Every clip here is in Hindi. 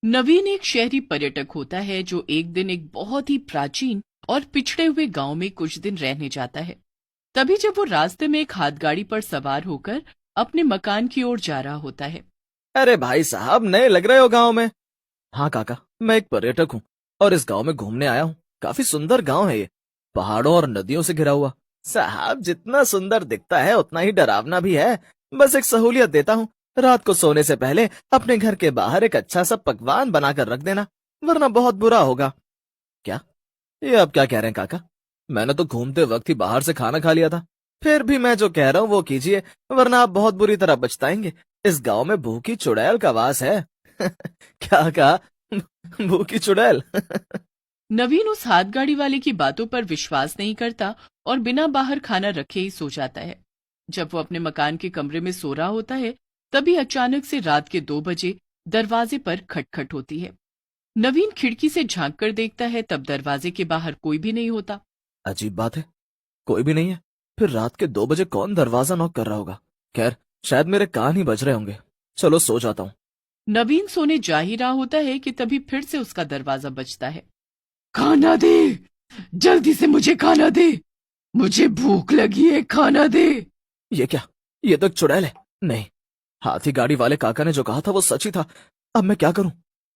नवीन एक शहरी पर्यटक होता है जो एक दिन एक बहुत ही प्राचीन और पिछड़े हुए गांव में कुछ दिन रहने जाता है। तभी जब वो रास्ते में एक हाथगाड़ी पर सवार होकर अपने मकान की ओर जा रहा होता है। अरे भाई साहब, नए लग रहे हो गांव में। हाँ काका, मैं एक पर्यटक हूँ और इस गांव में घूमने आया हूँ। काफी सुंदर गांव है ये, पहाड़ों और नदियों से घिरा हुआ। साहब, जितना सुंदर दिखता है उतना ही डरावना भी है। बस एक सहूलियत देता हूँ, रात को सोने से पहले अपने घर के बाहर एक अच्छा सा पकवान बनाकर रख देना, वरना बहुत बुरा होगा। क्या? ये आप क्या कह रहे हैं काका? मैंने तो घूमते वक्त ही बाहर से खाना खा लिया था। फिर भी मैं जो कह रहा हूँ वो कीजिए, वरना आप बहुत बुरी तरह पछताएंगे। इस गांव में भूखी चुड़ैल का वास है। क्या कहा? भूखी चुड़ैल? नवीन उस हाथगाड़ी वाले की बातों पर विश्वास नहीं करता और बिना बाहर खाना रखे ही सो जाता है। जब वो अपने मकान के कमरे में सो रहा होता है, तभी अचानक से रात के 2 बजे दरवाजे पर खटखट होती है। नवीन खिड़की से झांक कर देखता है, तब दरवाजे के बाहर कोई भी नहीं होता। अजीब बात है, कोई भी नहीं है। फिर रात के 2 बजे कौन दरवाजा नॉक कर रहा होगा? खैर, शायद मेरे कान ही बज रहे होंगे। चलो सो जाता हूँ। नवीन सोने जा ही रहा होता है कि तभी फिर से उसका दरवाजा बजता है। खाना दे, जल्दी से मुझे खाना दे, मुझे भूख लगी है, खाना दे। ये क्या? ये तो एक चुड़ैल है। नहीं, हाथी गाड़ी वाले काका ने जो कहा था वो सच ही था। अब मैं क्या करूं?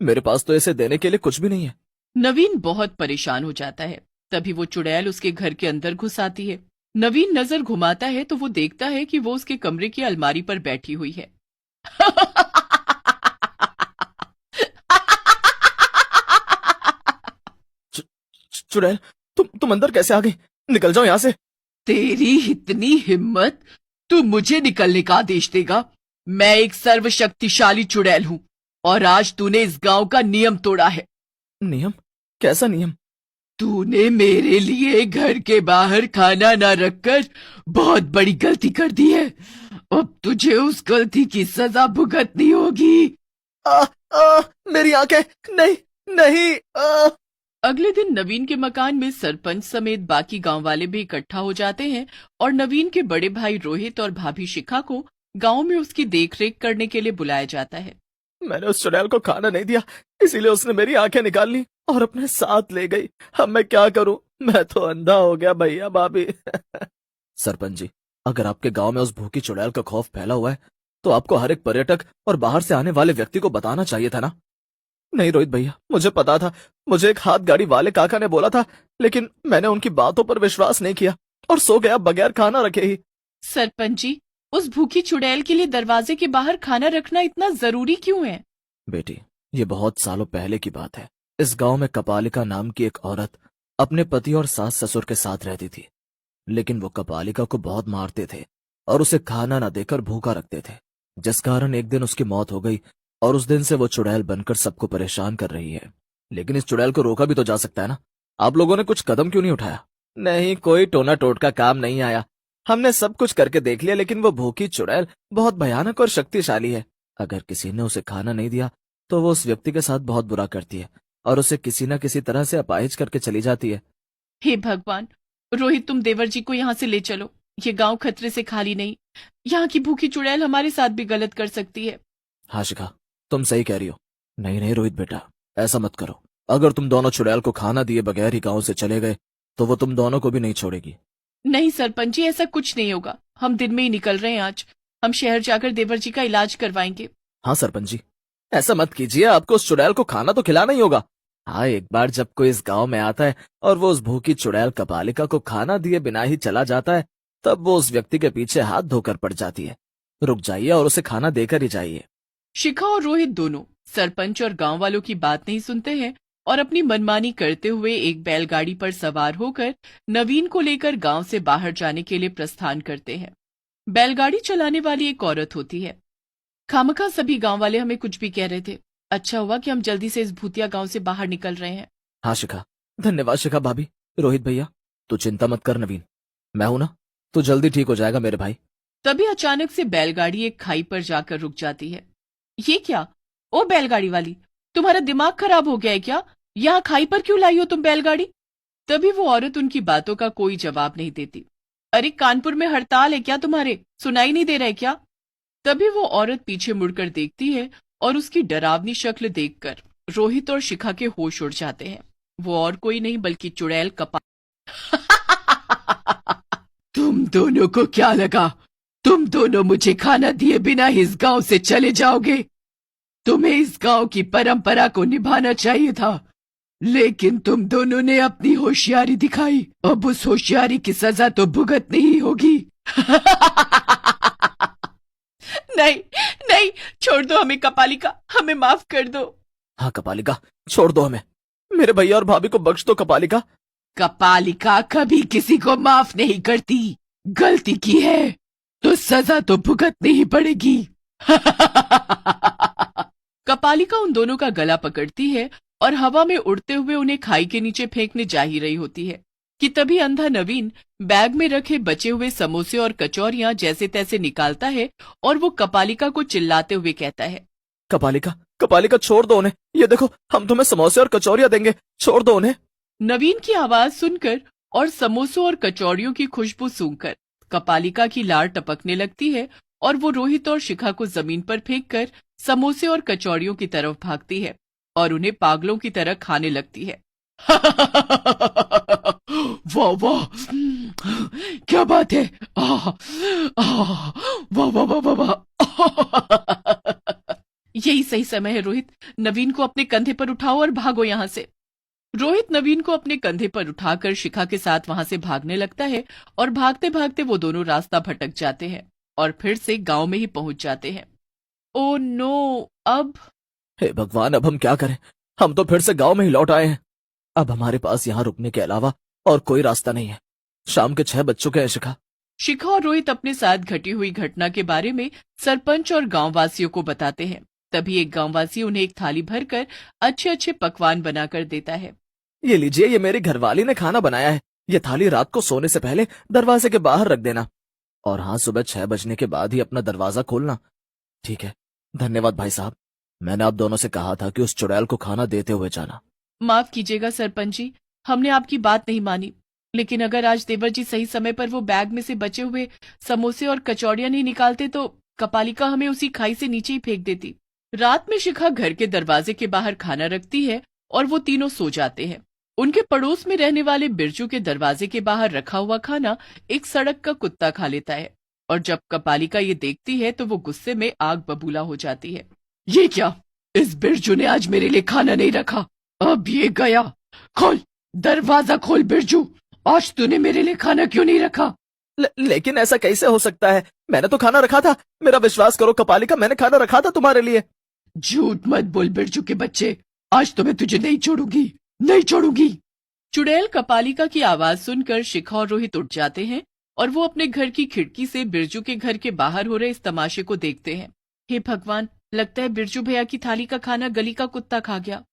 मेरे पास तो इसे देने के लिए कुछ भी नहीं है। नवीन बहुत परेशान हो जाता है। तभी वो चुड़ैल उसके घर के अंदर घुस आती है। नवीन नजर घुमाता है तो वो देखता है कि वो उसके कमरे की अलमारी पर बैठी हुई है। चुड़ैल, तुम अंदर कैसे आ गई? निकल जाओ यहाँ से। तेरी इतनी हिम्मत, तू मुझे निकलने का आदेश देगा? मैं एक सर्वशक्तिशाली चुड़ैल हूँ और आज तूने इस गांव का नियम तोड़ा है। नियम? कैसा नियम? तूने मेरे लिए घर के बाहर खाना ना रखकर बहुत बड़ी गलती कर दी है। अब तुझे उस गलती की सजा भुगतनी होगी। आ, मेरी आंखें! नहीं, नहीं। अगले दिन नवीन के मकान में सरपंच समेत बाकी गांव वाले भी इकट्ठा हो जाते हैं और नवीन के बड़े भाई रोहित और भाभी शिखा को गांव में उसकी देखरेख करने के लिए बुलाया जाता है। मैंने उस चुड़ैल को खाना नहीं दिया, इसीलिए उसने मेरी आंखें निकाल ली और अपने साथ ले गई। अब मैं क्या करूं? मैं तो अंधा हो गया भैया भाभी। सरपंच जी, अगर आपके गांव में उस भूखी चुड़ैल का खौफ फैला हुआ है तो आपको हर एक पर्यटक और बाहर से आने वाले व्यक्ति को बताना चाहिए था ना। नहीं रोहित भैया, मुझे पता था। मुझे एक हाथ गाड़ी वाले काका ने बोला था, लेकिन मैंने उनकी बातों पर विश्वास नहीं किया और सो गया बगैर खाना रखे ही। सरपंच जी, उस भूखी चुड़ैल के लिए दरवाजे के बाहर खाना रखना इतना जरूरी क्यों है? बेटी, ये बहुत सालों पहले की बात है। इस गांव में कपालिका नाम की एक औरत अपने पति और सास ससुर के साथ रहती थी, लेकिन वो कपालिका को बहुत मारते थे और उसे खाना न देकर भूखा रखते थे, जिस कारण एक दिन उसकी मौत हो गई और उस दिन से वो चुड़ैल बनकर सबको परेशान कर रही है। लेकिन इस चुड़ैल को रोका भी तो जा सकता है ना। आप लोगों ने कुछ कदम क्यों नहीं उठाया? नहीं, कोई टोना टोटका काम नहीं आया। हमने सब कुछ करके देख लिया, लेकिन वो भूखी चुड़ैल बहुत भयानक और शक्तिशाली है। अगर किसी ने उसे खाना नहीं दिया तो वो उस व्यक्ति के साथ बहुत बुरा करती है और उसे किसी न किसी तरह से अपाहिज करके चली जाती है। हे भगवान! रोहित, तुम देवर जी को यहाँ से ले चलो। ये गांव खतरे से खाली नहीं। यहाँ की भूखी चुड़ैल हमारे साथ भी गलत कर सकती है। हाँ शिखा, तुम सही कह रही हो। नहीं नहीं रोहित बेटा, ऐसा मत करो। अगर तुम दोनों चुड़ैल को खाना दिए बगैर ही गांव से चले गए तो वो तुम दोनों को भी नहीं छोड़ेगी। नहीं सरपंच जी, ऐसा कुछ नहीं होगा। हम दिन में ही निकल रहे हैं आज। हम शहर जाकर देवर जी का इलाज करवाएंगे। हाँ सरपंच जी, ऐसा मत कीजिए। आपको उस चुड़ैल को खाना तो खिलाना ही होगा। हाँ, एक बार जब कोई इस गांव में आता है और वो उस भूखी चुड़ैल कपालिका को खाना दिए बिना ही चला जाता है, तब वो उस व्यक्ति के पीछे हाथ धोकर पड़ जाती है। रुक जाइए और उसे खाना देकर ही जाइए। शिखा और रोहित दोनों सरपंच और गांव वालों की बात नहीं सुनते हैं और अपनी मनमानी करते हुए एक बैलगाड़ी पर सवार होकर नवीन को लेकर गांव से बाहर जाने के लिए प्रस्थान करते हैं। बैलगाड़ी चलाने वाली एक औरत होती है। खामखा सभी गांव वाले हमें कुछ भी कह रहे थे। अच्छा हुआ कि हम जल्दी से इस भूतिया गांव से बाहर निकल रहे हैं। हाँ शिखा, धन्यवाद शिखा भाभी। रोहित भैया, तू चिंता मत कर नवीन, मैं हूं ना। तू जल्दी ठीक हो जाएगा मेरे भाई। तभी अचानक से बैलगाड़ी एक खाई पर जाकर रुक जाती है। ये क्या? ओ बैलगाड़ी वाली, तुम्हारा दिमाग खराब हो गया है क्या? यहाँ खाई पर क्यों लाई हो तुम बैलगाड़ी? तभी वो औरत उनकी बातों का कोई जवाब नहीं देती। अरे कानपुर में हड़ताल है क्या तुम्हारे? सुनाई नहीं दे रहा है क्या? तभी वो औरत पीछे मुड़कर देखती है और उसकी डरावनी शक्ल देखकर रोहित और शिखा के होश उड़ जाते हैं। वो और कोई नहीं बल्कि चुड़ैल कपाल। तुम दोनों को क्या लगा तुम दोनों मुझे खाना दिए बिना इस गांव से चले जाओगे? तुम्हें इस गांव की परंपरा को निभाना चाहिए था, लेकिन तुम दोनों ने अपनी होशियारी दिखाई। अब उस होशियारी की सजा तो भुगतनी ही होगी। नहीं नहीं, छोड़ दो हमें कपालिका, हमें माफ कर दो। हाँ कपालिका, छोड़ दो हमें, मेरे भैया और भाभी को बख्श दो कपालिका। कपालिका कभी किसी को माफ नहीं करती। गलती की है तो सजा तो भुगतनी ही पड़ेगी। कपालिका उन दोनों का गला पकड़ती है और हवा में उड़ते हुए उन्हें खाई के नीचे फेंकने जा ही रही होती है कि तभी अंधा नवीन बैग में रखे बचे हुए समोसे और कचौरियां जैसे तैसे निकालता है और वो कपालिका को चिल्लाते हुए कहता है, कपालिका कपालिका छोड़ दो उन्हें, ये देखो हम तुम्हें समोसे और कचौरियां देंगे, छोड़ दो उन्हें। नवीन की आवाज सुनकर और समोसों और कचौड़ियों की खुशबू सूंघकर कपालिका की लार टपकने लगती है और वो रोहित और शिखा को जमीन पर फेंककर समोसे और कचौड़ियों की तरफ भागती है और उन्हें पागलों की तरह खाने लगती है। वाह वाह, क्या बात है, वाह वाह वाह वाह वाह। यही सही समय है रोहित, नवीन को अपने कंधे पर उठाओ और भागो यहाँ से। रोहित नवीन को अपने कंधे पर उठाकर शिखा के साथ वहां से भागने लगता है और भागते भागते वो दोनों रास्ता भटक जाते हैं और फिर से गांव में ही पहुंच जाते हैं। ओ नो, अब हे भगवान, अब हम क्या करें? हम तो फिर से गांव में ही लौट आए हैं। अब हमारे पास यहाँ रुकने के अलावा और कोई रास्ता नहीं है। शाम के 6 बज चुके हैं शिखा। शिखा और रोहित अपने साथ घटी हुई घटना के बारे में सरपंच और गांववासियों को बताते हैं। तभी एक गांववासी उन्हें एक थाली भरकर अच्छे अच्छे पकवान बनाकर देता है। ये लीजिए, ये मेरी घरवाली ने खाना बनाया है। ये थाली रात को सोने से पहले दरवाजे के बाहर रख देना, और हाँ, सुबह 6 बजने के बाद ही अपना दरवाजा खोलना। ठीक है, धन्यवाद भाई साहब। मैंने आप दोनों से कहा था कि उस चुड़ैल को खाना देते हुए जाना। माफ कीजिएगा सरपंच जी, हमने आपकी बात नहीं मानी, लेकिन अगर आज देवर जी सही समय पर वो बैग में से बचे हुए समोसे और कचौड़ियां नहीं निकालते तो कपालिका हमें उसी खाई से नीचे ही फेंक देती। रात में शिखा घर के दरवाजे के बाहर खाना रखती है और वो तीनों सो जाते हैं। उनके पड़ोस में रहने वाले बिरजू के दरवाजे के बाहर रखा हुआ खाना एक सड़क का कुत्ता खा लेता है और जब कपालिका ये देखती है तो वो गुस्से में आग बबूला हो जाती है। ये क्या, इस बिरजू ने आज मेरे लिए खाना नहीं रखा, अब ये गया। खोल दरवाजा, खोल बिरजू, आज तूने मेरे लिए खाना क्यों नहीं रखा? लेकिन ऐसा कैसे हो सकता है? मैंने तो खाना रखा था। मेरा विश्वास करो कपालिका, मैंने खाना रखा था तुम्हारे लिए। झूठ मत बोल बिरजू के बच्चे, आज तो मैं तुझे नहीं छोड़ूंगी, नहीं छोड़ूंगी। चुड़ैल कपालिका की आवाज सुनकर शिखा और रोहित उठ जाते हैं और वो अपने घर की खिड़की से बिरजू के घर के बाहर हो रहे इस तमाशे को देखते हैं। हे भगवान, लगता है बिरजू भैया की थाली का खाना गली का कुत्ता खा गया।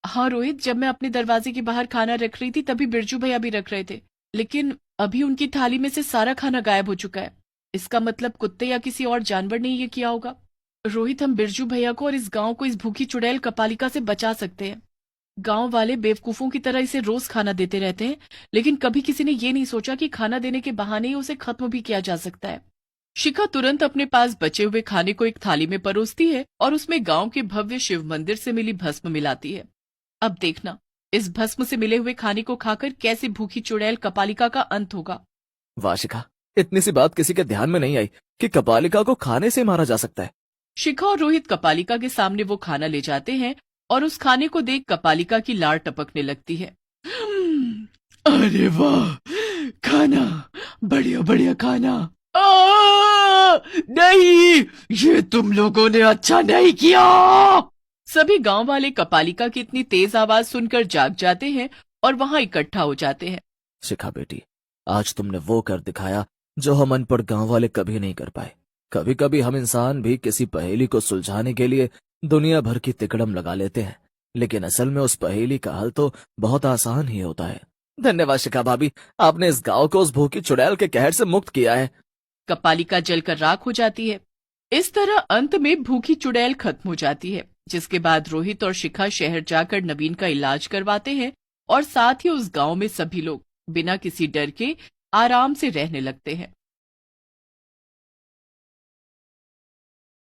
हाँ रोहित, जब मैं अपने दरवाजे के बाहर खाना रख रही थी तभी बिरजू भैया भी रख रहे थे, लेकिन अभी उनकी थाली में से सारा खाना गायब हो चुका है। इसका मतलब कुत्ते या किसी और जानवर ने ये किया होगा। रोहित, हम बिरजू भैया को और इस गांव को इस भूखी चुड़ैल कपालिका से बचा सकते हैं। गांव वाले बेवकूफों की तरह इसे रोज खाना देते रहते हैं, लेकिन कभी किसी ने ये नहीं सोचा कि खाना देने के बहाने ही उसे खत्म भी किया जा सकता है। शिखा तुरंत अपने पास बचे हुए खाने को एक थाली में परोसती है और उसमें गांव के भव्य शिव मंदिर से मिली भस्म मिलाती है। अब देखना, इस भस्म से मिले हुए खाने को खाकर कैसे भूखी चुड़ैल कपालिका का अंत होगा। वाह शिखा, इतनी सी बात किसी के ध्यान में नहीं आई कि कपालिका को खाने से मारा जा सकता है। शिखा और रोहित कपालिका के सामने वो खाना ले जाते हैं और उस खाने को देख कपालिका की लार टपकने लगती है। अरे वाह, खाना, बढ़िया बढ़िया खाना। नहीं, ये तुम लोगों ने अच्छा नहीं किया। सभी गांव वाले कपालिका की इतनी तेज आवाज सुनकर जाग जाते हैं और वहां इकट्ठा हो जाते हैं। शिखा बेटी, आज तुमने वो कर दिखाया जो हम अनपढ़ गांव वाले कभी नहीं कर पाए। कभी कभी हम इंसान भी किसी पहेली को सुलझाने के लिए दुनिया भर की तिकड़म लगा लेते हैं, लेकिन असल में उस पहेली का हल तो बहुत आसान ही होता है। धन्यवाद शिखा भाभी, आपने इस गांव को उस भूखी चुड़ैल के कहर से मुक्त किया है। कपालिका जलकर राख हो जाती है। इस तरह अंत में भूखी चुड़ैल खत्म हो जाती है, जिसके बाद रोहित और शिखा शहर जाकर नवीन का इलाज करवाते हैं और साथ ही उस गांव में सभी लोग बिना किसी डर के आराम से रहने लगते हैं।